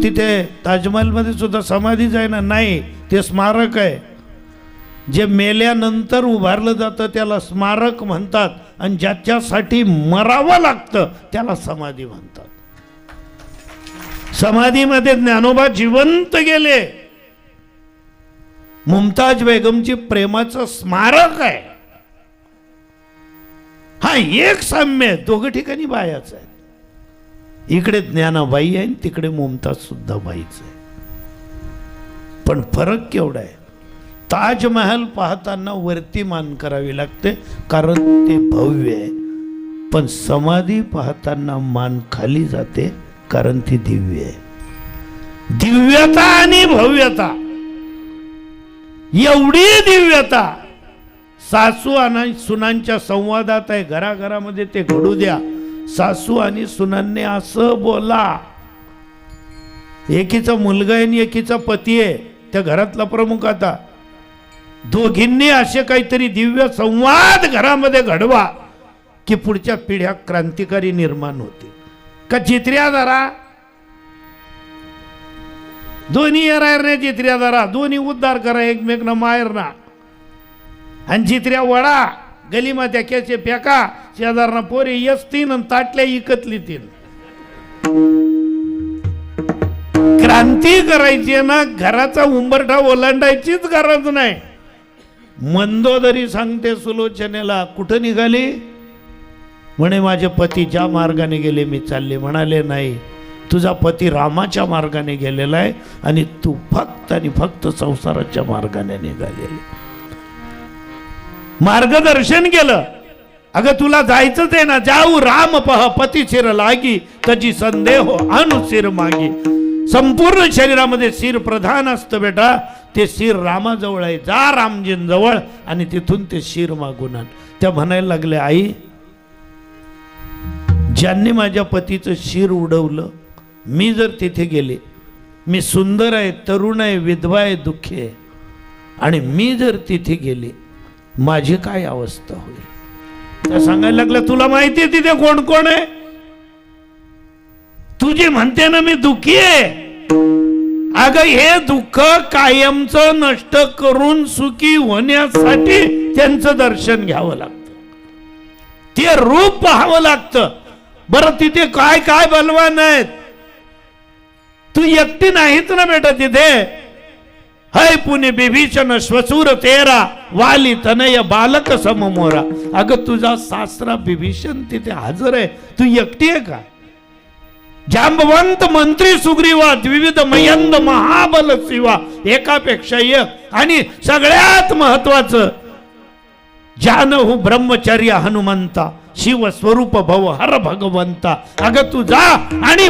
तिथे ताजमहलमध्ये सुद्धा समाधीच आहे ना? नाही, ते स्मारक आहे. जे मेल्यानंतर उभारलं जातं त्याला स्मारक म्हणतात, आणि ज्याच्यासाठी मरावं लागतं त्याला समाधी म्हणतात. समाधीमध्ये ज्ञानोबा जिवंत गेले. मुमताज बेगमची प्रेमाचं स्मारक आहे. हा एक साम्य, दोघं ठिकाणी बायाच आहे. इकडे ज्ञानाबाई आहे, तिकडे मुमताज सुद्धा बाईच आहे. पण फरक केवढा आहे? ताजमहल पाहताना वरती मान करावी लागते कारण ते भव्य आहे, पण समाधी पाहताना मान खाली जाते कारण ती दिव्य आहे. दिव्यता आणि भव्यता, एवढी दिव्यता सासू आणि सुनांच्या संवादात आहे. घराघरामध्ये ते घडू द्या. सासू आणि सुनांनी असं बोला. एकीचा मुलगा आहे आणि एकीचा पती आहे, त्या घरातला प्रमुख. आता दोघींनी असे काहीतरी दिव्य संवाद घरामध्ये घडवा की पुढच्या पिढ्या क्रांतिकारी निर्माण होतील. का चित्र्या धरा, दोन्ही येणार चित्र्या धरा, दोन्ही उद्धार करा एकमेकना माहेरना, आणि चित्र्या वडा गलीमध्ये केचे फेका, शेजारना पोरे येसतीन आणि ताटल्या इकतली तीन. क्रांती करायची ना, घराचा उंबरठा ओलांडायचीच गरज नाही. मंदोदरी सांगते सुलोचनेला, कुठं निघाली? म्हणे माझे पती ज्या मार्गाने गेले मी चालले. म्हणाले नाही, तुझा पती रामाच्या मार्गाने गेलेला आहे आणि तू फक्त आणि फक्त संसाराच्या मार्गाने निघालेली. मार्गदर्शन केलं. अगं तुला जायचंच आहे ना, जाऊ राम पह पती शिर लागी, तजी संदेह अनुशिर मागी. संपूर्ण शरीरामध्ये शिर प्रधान असतं बेटा, ते शिर रामाजवळ आहे. जा रामजींजवळ आणि तिथून ते शिर मागून आण. त्या म्हणायला लागले, आई ज्यांनी माझ्या पतीचं शिर उडवलं, मी जर तिथे गेले, मी सुंदर आहे, तरुण आहे, विधवा आहे, दुःखी आहे, आणि मी जर तिथे गेले माझी काय अवस्था होईल? त्या सांगायला लागल्या, तुला माहिती आहे तिथे कोण कोण आहे? तुझी म्हणते ना मी दुःखी आहे. अगं हे दुःख कायमचं नष्ट करून सुखी होण्यासाठी त्यांचं दर्शन घ्यावं लागतं, ते रूप पाहावं लागतं. बरं तिथे काय काय बलवान आहेत? तू एकटी नाहीत ना बेटा तिथे. है पुणे विभीषण श्वशूर तेरा, वाली तनय बालक सममोरा. अगं तुझा सासरा विभीषण तिथे हजर आहे, तू एकटी आहे का? जांबवंत मंत्री सुग्रीवा, द्विविध मयंद महाबल शिवा, एकापेक्षा एक. आणि सगळ्यात महत्वाचं, जानहु ब्रह्मचर्य हनुमंता, शिव स्वरूप भव हर भगवंता. अगं तू जा आणि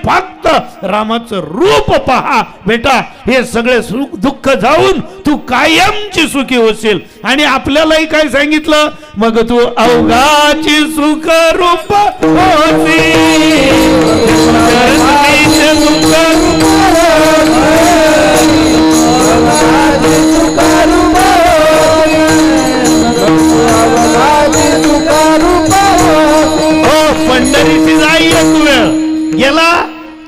फक्त रामाचं रूप पहा बेटा. हे सगळे सुख दुःख जाऊन तू कायमची सुखी होशील. आणि आपल्यालाही काय सांगितलं, मग तू अवघाची सुख रूप होशील. पंढरीची जाई एक वेळ गेला,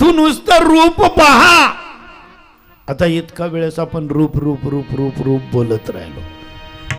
तू नुसतं रूप पहा. आता इतका वेळेस आपण रूप रूप रूप रूप रूप बोलत राहिलो.